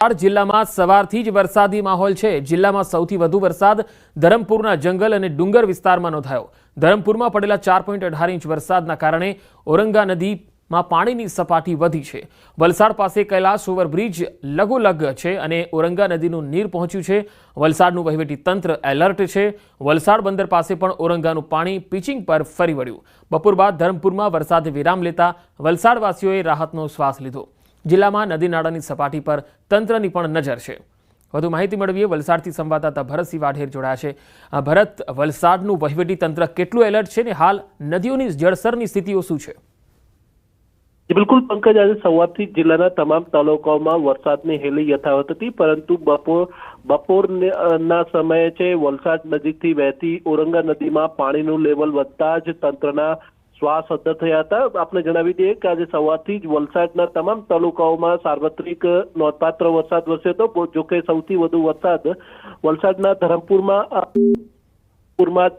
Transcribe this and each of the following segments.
જિલ્લામાં સવારથી જ વરસાદી માહોલ છે। જિલ્લામાં સૌથી વધુ વરસાદ ધરમપુરના જંગલ અને ડુંગર વિસ્તારમાં નોંધાયો। ધરમપુરમાં પડેલા 4.18 ઇંચ વરસાદના કારણે ઓરંગા નદીમાં પાણીની સપાટી વધી છે। વલસાડ પાસે કૈલાશ ઓવરબ્રિજ લગોલગ છે અને ઓરંગા નદીનું નીર પહોંચ્યું છે। વલસાડનું વહીવટી તંત્ર એલર્ટ છે। વલસાડ બંદર પાસે પણ ઓરંગાનું પાણી પિચિંગ પર ફરી વળ્યું। બપોર બાદ ધરમપુરમાં વરસાદે વિરામ લેતા વલસાડવાસીઓએ રાહતનો શ્વાસ લીધો। જિલ્લામાં નદી નાળાની સપાટી પર તંત્રની પણ નજર છે। વધુ માહિતી મેળવીએ વલસાડથી સંવાદદાતા ભરતસિંહ વાઢેર જોડાયા છે। ભરત, વલસાડનું વહીવટી તંત્ર કેટલું એલર્ટ છે ને હાલ નદીઓની જળસ્તરની સ્થિતિઓ શું છે? બિલકુલ પંકજ, આજે સવારથી જિલ્લાના તમામ તાલુકાઓમાં વરસાદની હેલી યથાવત હતી, પરંતુ બપોરના સમયે છે વલસાડ નજીકથી વહેતી ઓરંગા નદીમાં પાણીનું લેવલ વધતા જ તંત્રના શ્વાસ અદ્ધર થયા હતા। આપને જણાવી દઈએ કે આજે સવારથી જ વલસાડના તમામ તાલુકાઓમાં સાર્વત્રિક નોંધપાત્ર વરસાદ વરસ્યો હતો। જોકે સૌથી વધુ વરસાદ વલસાડના ધરમપુરમાં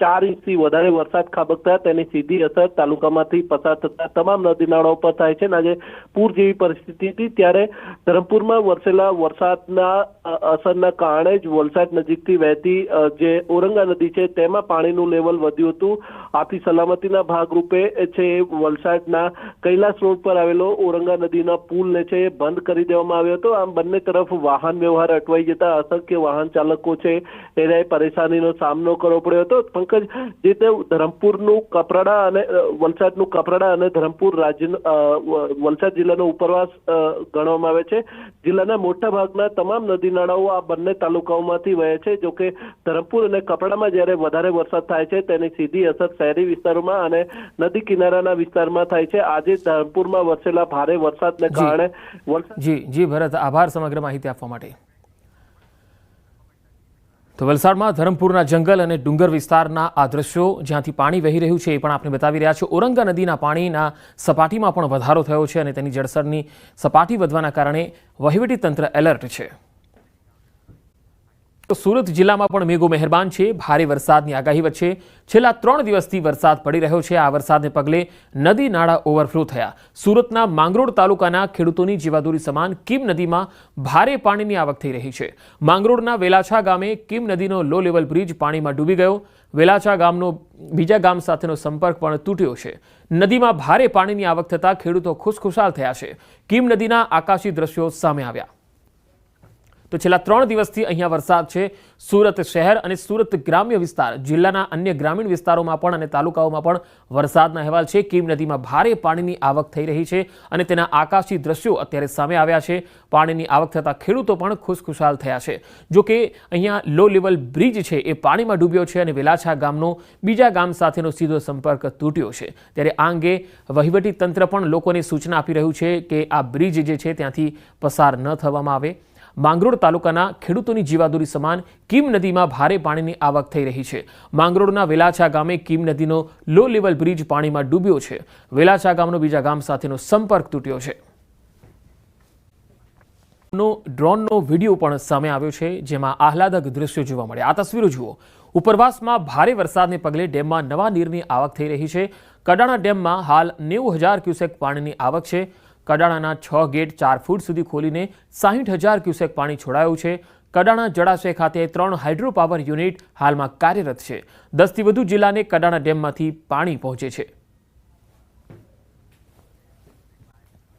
4 ઇંચથી વધારે વરસાદ ખાબકતા તેની સીધી અસર તાલુકામાંથી પસાર થતા તમામ નદી નાળાઓ પર થાય છે। આજે પૂર જેવી પરિસ્થિતિ હતી, ત્યારે ધરમપુરમાં વરસેલા વરસાદના અસરના કારણે જ વલસાડ નજીકથી વહેતી જે ઓરંગા નદી છે તેમાં પાણીનું લેવલ વધ્યું હતું। આથી સલામતીના ભાગરૂપે છે વલસાડના કૈલાશ રોડ પર આવેલો ઓરંગા નદીના પુલને છે બંધ કરી દેવામાં આવ્યો હતો। આમ બંને તરફ વાહન વ્યવહાર અટવાઈ જતા અસંખ્ય વાહન ચાલકો છે એને પરેશાનીનો સામનો કરવો પડ્યો। પંકજ, જે તે ધરમપુરનું કપરાડા અને વલસાડનું કપરાડા અને ધરમપુર વલસાડ જિલ્લાનો ઉપરવાસ ગણવામાં આવે છે। જિલ્લાના મોટા ભાગના તમામ નદી નાળાઓ આ બંને તાલુકાઓમાંથી વહે છે। જોકે ધરમપુર અને કપરાડામાં જ્યારે વધારે વરસાદ થાય છે તેની સીધી અસર શહેરી વિસ્તારોમાં અને નદી કિનારાના વિસ્તારમાં થાય છે। આજે ધરમપુરમાં વરસેલા ભારે વરસાદને કારણે જી ભરત, આભાર સમગ્ર માહિતી આપવા માટે। તો વલસાડમાં ધરમપુરના જંગલ અને ડુંગર વિસ્તારના આ દ્રશ્યો જ્યાંથી પાણી વહી રહ્યું છે એ પણ આપણે બતાવી રહ્યા છીએ। ઓરંગા નદીના પાણીના સપાટીમાં પણ વધારો થયો છે અને તેની જળસ્તરની સપાટી વધવાના કારણે વહીવટી તંત્ર એલર્ટ છે। તો સુરત જિલ્લામાં પણ મેઘો મહેરબાન છે। ભારે વરસાદની આગાહી વચ્ચે છેલ્લા 3 દિવસથી વરસાદ પડી રહ્યો છે। આ વરસાદને પગલે નદી નાળા ઓવરફ્લો થયા। સુરતના માંગરોળ તાલુકાના ખેડૂતોની જીવાદોરી સમાન કીમ નદીમાં ભારે પાણીની આવક થઈ રહી છે। માંગરોળના વેલાછા ગામે કીમ નદીનો લો લેવલ બ્રિજ પાણીમાં ડૂબી ગયો। વેલાછા ગામનો બીજા ગામ સાથેનો સંપર્ક પણ તૂટ્યો છે। નદીમાં ભારે પાણીની આવક થતાં ખેડૂતો ખુશખુશાલ થયા છે। કીમ નદીના આકાશી દ્રશ્યો સામે આવ્યા। તો છેલ્લા 3 દિવસથી અહીંયા વરસાદ છે। સુરત શહેર અને સુરત ગ્રામ્ય વિસ્તાર, જિલ્લાના અન્ય ગ્રામીણ વિસ્તારોમાં પણ અને તાલુકાઓમાં પણ વરસાદના અહેવાલ છે। કીમ નદીમાં ભારે પાણીની આવક થઈ રહી છે અને તેના આકાશી દ્રશ્યો અત્યારે સામે આવ્યા છે। પાણીની આવક થતાં ખેડૂતો પણ ખુશખુશાલ થયા છે। જોકે અહીંયા લો લેવલ બ્રિજ છે એ પાણીમાં ડૂબ્યો છે અને વેલાછા ગામનો બીજા ગામ સાથેનો સીધો સંપર્ક તૂટ્યો છે। ત્યારે આ અંગે વહીવટી તંત્ર પણ લોકોને સૂચના આપી રહ્યું છે કે આ બ્રિજ જે છે ત્યાંથી પસાર ન થવામાં આવે। માંગરોળ તાલુકાના ખેડૂતોની જીવાદોરી સમાન કીમ નદીમાં ભારે પાણીની આવક થઈ રહી છે। માંગરોળના વેલાછા ગામે કીમ નદીનો લો લેવલ બ્રિજ પાણીમાં ડૂબ્યો છે। વેલાછા ગામનો બીજા ગામ સાથેનો સંપર્ક તૂટ્યો છે। ડ્રોનનો વિડીયો પણ સામે આવ્યો છે, જેમાં આહલાદક દ્રશ્યો જોવા મળ્યા। આ તસવીરો જુઓ। ઉપરવાસમાં ભારે વરસાદને પગલે ડેમમાં નવા નીરની આવક થઈ રહી છે। કડાણા ડેમમાં હાલ 90,000 ક્યુસેક પાણીની આવક છે। કડાણાના 6 ગેટ 4 ફૂટ સુધી ખોલીને 60,000 ક્યુસેક પાણી છોડાયું છે। કડાણા જળાશય ખાતે 3 હાઇડ્રો પાવર યુનિટ હાલમાં કાર્યરત છે। 10થી વધુ જિલ્લાને કડાણા ડેમમાંથી પાણી પહોંચે છે।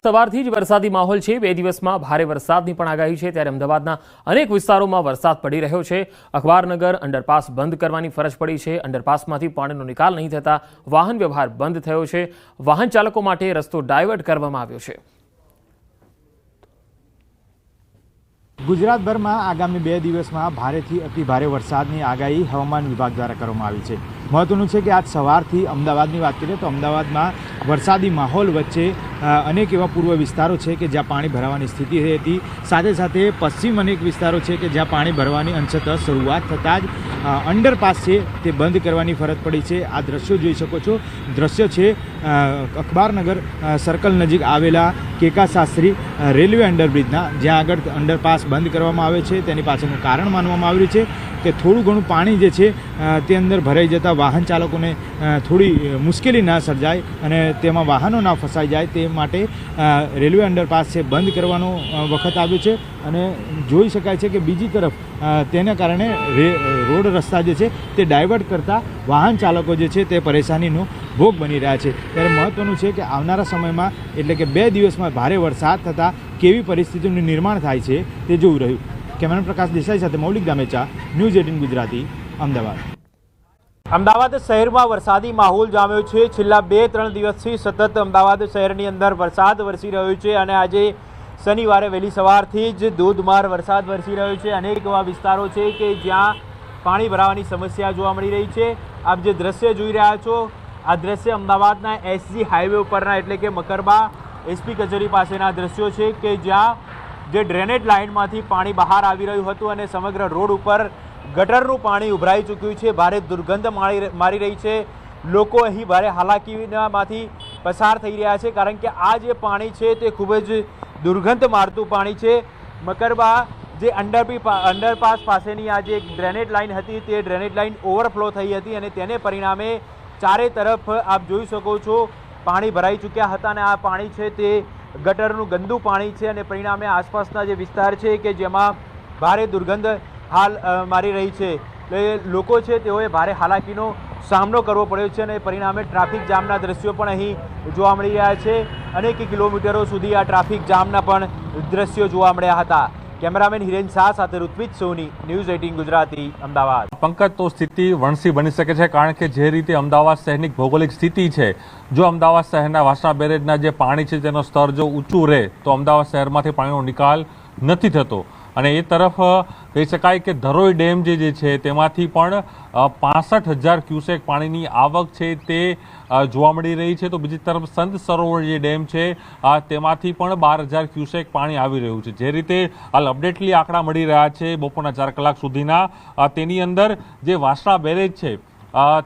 સવારથી જ વરસાદી માહોલ છે। 2 દિવસમાં ભારે વરસાદની પણ આગાહી છે। ત્યારે અમદાવાદના અનેક વિસ્તારોમાં વરસાદ પડી રહ્યો છે। અખબારનગર અંડરપાસ બંધ કરવાની ફરજ પડી છે। અંડરપાસમાંથી પાણીનો નિકાલ નહીં થતા વાહન વ્યવહાર બંધ થયો છે। વાહન ચાલકો માટે રસ્તો ડાયવર્ટ કરવામાં આવ્યો છે। ગુજરાતભરમાં આગામી 2 દિવસમાં ભારેથી અતિ ભારે વરસાદની આગાહી હવામાન વિભાગ દ્વારા કરવામાં આવી છે। મહત્વનું છે કે આજ સવારથી અમદાવાદની વાત કરીએ તો અમદાવાદમાં વરસાદી માહોલ વચ્ચે અનેક એવા પૂર્વ વિસ્તારો છે કે જ્યાં પાણી ભરાવાની સ્થિતિ હતી। સાથે સાથે પશ્ચિમ અનેક વિસ્તારો છે કે જ્યાં પાણી ભરવાની અંશતઃ શરૂઆત થતાં જ અંડરપાસ છે તે બંધ કરવાની ફરજ પડી છે। આ દ્રશ્યો જોઈ શકો છો। દ્રશ્ય છે અખબારનગર સર્કલ નજીક આવેલા કેકા શાસ્ત્રી રેલવે અંડરબ્રિજના, જ્યાં આગળ અંડરપાસ બંધ કરવામાં આવે છે। તેની પાછળનું કારણ માનવામાં આવ્યું છે કે થોડું ઘણું પાણી જે છે તે અંદર ભરાઈ જતાં વાહન ચાલકોને થોડી મુશ્કેલી ના સર્જાય અને તેમાં વાહનો ના ફસાઈ જાય તે માટે રેલવે અંડરપાસ છે બંધ કરવાનો વખત આવ્યો છે અને જોઈ શકાય છે કે બીજી તરફ તેના કારણે રોડ રસ્તા જે છે તે ડાયવર્ટ કરતા વાહન ચાલકો જે છે તે પરેશાનીનો ભોગ બની રહ્યા છે। ત્યારે મહત્ત્વનું છે કે આવનારા સમયમાં એટલે કે 2 દિવસમાં ભારે વરસાદ થતાં કેવી પરિસ્થિતિનું નિર્માણ થાય છે તે જોવું રહ્યું। કેમેરામેન પ્રકાશ દેસાઈ સાથે મૌલિક દામેચા, ન્યૂઝ 18 ગુજરાતી, અમદાવાદ। અમદાવાદ શહેરમાં વરસાદી માહોલ જામ્યો છે। છેલ્લા 2-3 દિવસથી સતત અમદાવાદ શહેરની અંદર વરસાદ વરસી રહ્યો છે અને આજે શનિવારે વહેલી સવારથી જ ધોધમાર વરસાદ વરસી રહ્યો છે। અનેક એવા વિસ્તારો છે કે જ્યાં પાણી ભરાવાની સમસ્યા જોવા મળી રહી છે। આપ જે દ્રશ્ય જોઈ રહ્યા છો, આ દ્રશ્ય અમદાવાદના એસજી હાઈવે ઉપરના એટલે કે મકરબા એસપી કચેરી પાસેના દ્રશ્યો છે કે જ્યાં જે ડ્રેનેજ લાઇનમાંથી પાણી બહાર આવી રહ્યું હતું અને સમગ્ર રોડ ઉપર ગટરનું પાણી ઉભરાઈ ચૂક્યું છે। ભારે દુર્ગંધ મારી રહી છે। લોકો અહીં ભારે હાલાકીમાંથી પસાર થઈ રહ્યા છે કારણ કે આ જે પાણી છે તે ખૂબ જ દુર્ગંધ મારતું પાણી છે। મકરબા જે અંડરપાસ પાસેની આ જે ડ્રેનેજ લાઇન હતી તે ડ્રેનેજ લાઇન ઓવરફ્લો થઈ હતી અને તેને પરિણામે ચારે તરફ આપ જોઈ શકો છો પાણી ભરાઈ ચૂક્યા હતા અને આ પાણી છે તે ગટરનું ગંદુ પાણી છે અને પરિણામે આસપાસના જે વિસ્તાર છે કે જેમાં ભારે દુર્ગંધ હાલ મારી રહી છે। એટલે લોકો છે તેઓએ ભારે હાલાકીનો સામનો કરવો પડ્યો છે અને પરિણામે ટ્રાફિક જામના દ્રશ્યો પણ અહીં જોવા મળી રહ્યા છે। અનેક કિલોમીટરો સુધી આ ટ્રાફિક જામના પણ દ્રશ્યો જોવા મળ્યા હતા। કેમેરામેન હિરેન શાહ સાથે ઋત્વિજ સોની, ન્યૂઝ 18 ગુજરાતી, અમદાવાદ। પંકજ, તો સ્થિતિ વણસી બની શકે છે કારણ કે જે રીતે અમદાવાદ શહેરની ભૌગોલિક સ્થિતિ છે, જો અમદાવાદ શહેરના વાસણા બેરેજના જે પાણી છે તેનો સ્તર જો ઊંચું રહે તો અમદાવાદ શહેરમાંથી પાણીનો નિકાલ નથી થતો અને એ તરફ કહી શકાય કે ધરોઈ ડેમ જે છે તેમાંથી પણ 65,000 ક્યુસેક પાણીની આવક છે તે જોવા મળી રહી છે। તો બીજી તરફ સંત સરોવર જે ડેમ છે તેમાંથી પણ 12,000 ક્યુસેક પાણી આવી રહ્યું છે। જે રીતે હાલ અપડેટલી આંકડા મળી રહ્યા છે બપોરના 4 કલાક સુધીના, તેની અંદર જે વાસણા બેરેજ છે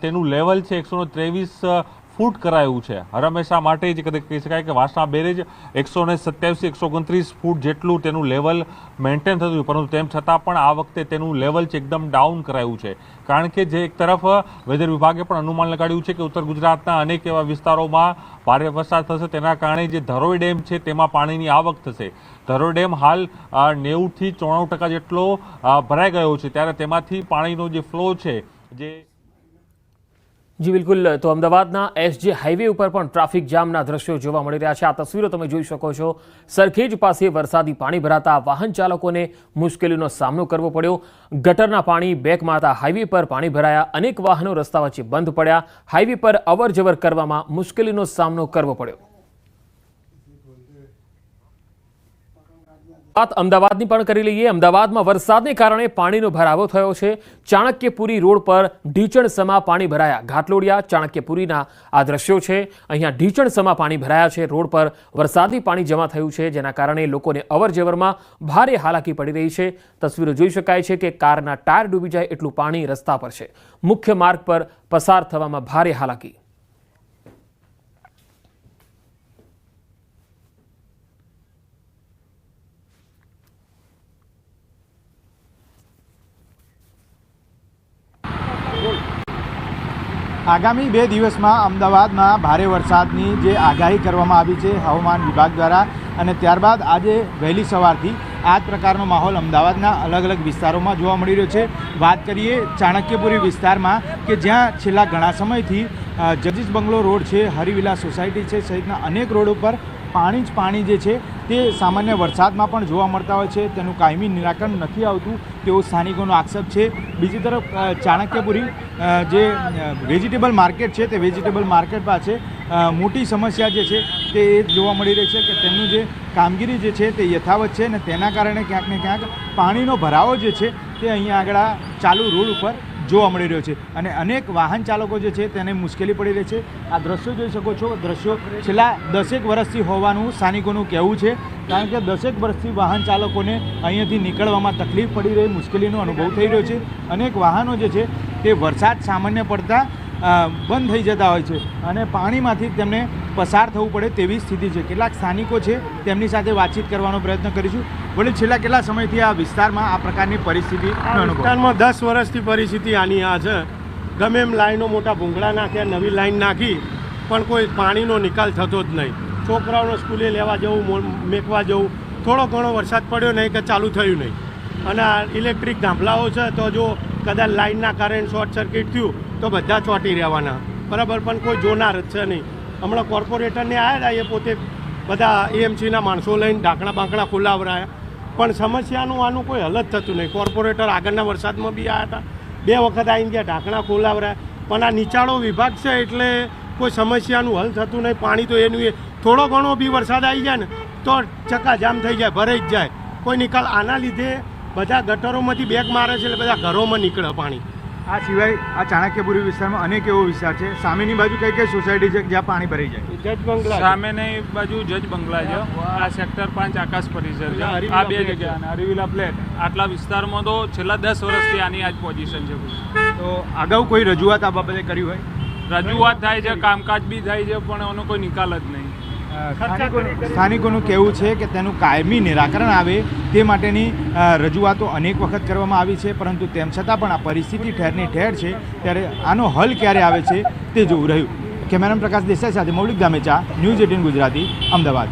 તેનું લેવલ છે 123 ફૂટ કરાયું છે। હર હંમેશા માટે જ કહી શકાય કે વાસણા બેરેજ 127-129 ફૂટ જેટલું તેનું લેવલ મેન્ટેન થતું, પરંતુ તેમ છતાં પણ આ વખતે તેનું લેવલ છે એકદમ ડાઉન કરાયું છે કારણ કે જે એક તરફ વેધર વિભાગે પણ અનુમાન લગાડ્યું છે કે ઉત્તર ગુજરાતના અનેક એવા વિસ્તારોમાં ભારે વરસાદ થશે, તેના કારણે જે ધરોઈ ડેમ છે તેમાં પાણીની આવક થશે। ધરોઈ ડેમ હાલ 90થી 94% જેટલો ભરાઈ ગયો છે, ત્યારે તેમાંથી પાણીનો જે ફ્લો છે જે જી બિલકુલ। તો અમદાવાદના એસજી હાઈવે ઉપર પણ ટ્રાફિક જામના દ્રશ્યો જોવા મળી રહ્યા છે। આ તસવીરો તમે જોઈ શકો છો। સરખેજ પાસે વરસાદી પાણી ભરાતા વાહન ચાલકોને મુશ્કેલીનો સામનો કરવો પડ્યો। ગટરના પાણી બેક મારતા હાઈવે પર પાણી ભરાયા, અનેક વાહનો રસ્તા વચ્ચે બંધ પડ્યા, હાઈવે પર અવરજવર કરવામાં મુશ્કેલીનો સામનો કરવો પડ્યો। વાત અમદાવાદની પણ કરી લઈએ। અમદાવાદમાં વરસાદને કારણે પાણીનો ભરાવો થયો છે। ચાણક્યપુરી રોડ પર ઢીચણસમા પાણી ભરાયા। ઘાટલોડિયા ચાણક્યપુરીના આ દ્રશ્યો છે। અહીંયા ઢીચણસમા પાણી ભરાયા છે। રોડ પર વરસાદી પાણી જમા થયું છે, જેના કારણે લોકોને અવરજવરમાં ભારે હાલાકી પડી રહી છે। તસવીરો જોઈ શકાય છે કે કારના ટાયર ડૂબી જાય એટલું પાણી રસ્તા પર છે। મુખ્ય માર્ગ પર પસાર થવામાં ભારે હાલાકી। આગામી 2 દિવસમાં અમદાવાદમાં ભારે વરસાદની જે આગાહી કરવામાં આવી છે હવામાન વિભાગ દ્વારા, અને ત્યારબાદ આજે વહેલી સવારથી આ જ પ્રકારનો માહોલ અમદાવાદના અલગ અલગ વિસ્તારોમાં જોવા મળી રહ્યો છે। વાત કરીએ ચાણક્યપુરી વિસ્તારમાં કે જ્યાં છેલ્લા ઘણા સમયથી જગદીશ બંગલો રોડ છે, હરિવિલાસ સોસાયટી છે સહિતના અનેક રોડ ઉપર પાણી જ પાણી જે છે તે સામાન્ય વરસાદમાં પણ જોવા મળતા હોય છે, તેનું કાયમી નિરાકરણ નથી આવતું તેવો સ્થાનિકોનો આક્ષેપ છે। બીજી તરફ ચાણક્યપુરી જે વેજીટેબલ માર્કેટ છે તે વેજીટેબલ માર્કેટ પાસે મોટી સમસ્યા જે છે તે એ જોવા મળી રહી છે કે તેમનું જે કામગીરી જે છે તે યથાવત છે અને તેના કારણે ક્યાંક ને ક્યાંક પાણીનો ભરાવો જે છે તે અહીંયા આગળ ચાલુ રોડ ઉપર જોવા મળી રહ્યો છે અને અનેક વાહન ચાલકો જે છે તેને મુશ્કેલી પડી રહી છે। આ દ્રશ્યો જોઈ શકો છો। દ્રશ્યો છેલ્લા 10 વર્ષથી હોવાનું સ્થાનિકોનું કહેવું છે, કારણ કે 10 વર્ષથી વાહન ચાલકોને અહીંયાથી નીકળવામાં તકલીફ પડી રહી, મુશ્કેલીનો અનુભવ થઈ રહ્યો છે। અનેક વાહનો જે છે તે વરસાદ સામાન્ય પડતા બંધ થઈ જતા હોય છે અને પાણીમાંથી તેમને પસાર થવું પડે તેવી સ્થિતિ છે। કેટલાક સ્થાનિકો છે તેમની સાથે વાતચીત કરવાનો પ્રયત્ન કરીશું। વળી છેલ્લા કેટલા સમયથી આ વિસ્તારમાં આ પ્રકારની પરિસ્થિતિ વિસ્તારમાં 10 વર્ષથી પરિસ્થિતિ આની આ છે। ગમે એમ લાઈનો મોટા ભૂંગળા નાખ્યા, નવી લાઈન નાખી, પણ કોઈ પાણીનો નિકાલ થતો જ નહીં। છોકરાઓને સ્કૂલે લેવા જવું, મેકવા જવું. થોડો ઘણો વરસાદ પડ્યો નહીં કે ચાલુ થયું નહીં. અને આ ઇલેક્ટ્રિક થાંભલાઓ છે તો જો કદાચ લાઇનના કારણે શોર્ટ સર્કિટ થયું તો બધા ચોંટી રહેવાના, બરાબર, પણ કોઈ જોનાર જ છે નહીં. હમણાં કોર્પોરેટરને આવ્યા હતા, એ પોતે બધા એએમસીના માણસો લઈને ઢાંકણા બાંકણા ખુલ્લાવરાયા, પણ સમસ્યાનું આનું કોઈ હલ જ થતું નહીં. કોર્પોરેટર આગળના વરસાદમાં બી આવ્યા હતા, 2 વખત આવીને ગયા, ઢાંકણા ખોલાવરાયા, પણ આ નીચાણો વિભાગ છે એટલે કોઈ સમસ્યાનું હલ થતું નહીં. પાણી તો એનું થોડો ઘણો બી વરસાદ આવી જાય ને તો ચક્કાજામ થઈ જાય, ભરાઈ જ જાય, કોઈ નિકાલ. આના લીધે બધા ગટરોમાંથી બેગ મારે છે એટલે બધા ઘરોમાં નીકળે પાણી. આ સિવાય આ ચાણક્યપુરી વિસ્તારમાં અનેક એવો વિસ્તાર છે. સામેની બાજુ કઈ કઈ સોસાયટી છે જ્યાં પાણી ભરાઈ જાય? જજ બંગલા સામેની બાજુ જજ બંગલા છે, આ સેક્ટર 5 આકાશ પરિસર છે, આ 2 જગ્યા અને હરિવિલા ફ્લેટ. આટલા વિસ્તારમાં તો છેલ્લા 10 વર્ષથી આની આ જ પોઝિશન છે. તો અગાઉ કોઈ રજૂઆત આ બાબતે કરી હોય? રજૂઆત થાય છે, કામકાજ બી થાય છે, પણ એનો કોઈ નિકાલ જ નહીં. સ્થાનિકોનું કહેવું છે કે તેનું કાયમી નિરાકરણ આવે તે માટેની રજૂઆતો અનેક વખત કરવામાં આવી છે, પરંતુ તેમ છતાં પણ આ પરિસ્થિતિ ઠેરની ઠેર છે, ત્યારે આનો હલ ક્યારે આવે છે તે જોવું રહ્યું. કેમેરામેન પ્રકાશ દેસાઈ સાથે મૌલિક ગામેચા, ન્યૂઝ 18 ગુજરાતી, અમદાવાદ.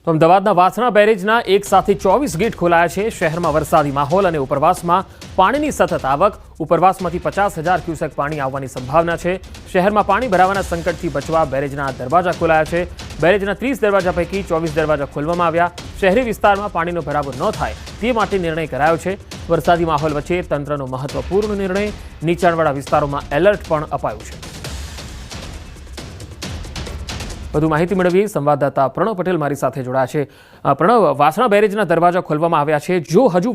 તો અમદાવાદના વાસણા બેરેજના એક સાથે 24 ગેટ ખોલાયા છે. શહેરમાં વરસાદી માહોલ અને ઉપરવાસમાં પાણીની સતત આવક. ઉપરવાસમાંથી 50,000 ક્યુસેક પાણી આવવાની સંભાવના છે. શહેરમાં પાણી ભરાવાના સંકટથી બચવા બેરેજના દરવાજા ખોલાયા છે. બેરેજના 30 દરવાજા પૈકી 24 દરવાજા ખોલવામાં આવ્યા. શહેરી વિસ્તારમાં પાણીનો ભરાવો ન થાય તે માટે નિર્ણય કરાયો છે. વરસાદી માહોલ વચ્ચે તંત્રનો મહત્વપૂર્ણ નિર્ણય. નીચાણવાળા વિસ્તારોમાં એલર્ટ પણ અપાયું છે. વધુ માહિતી મેળવી સંવાદદાતા પ્રણવ પટેલ મારી સાથે જોડાયા છે. પ્રણવ, વાસણા બેરેજના દરવાજા ખોલવામાં આવ્યા છે. જો હજુ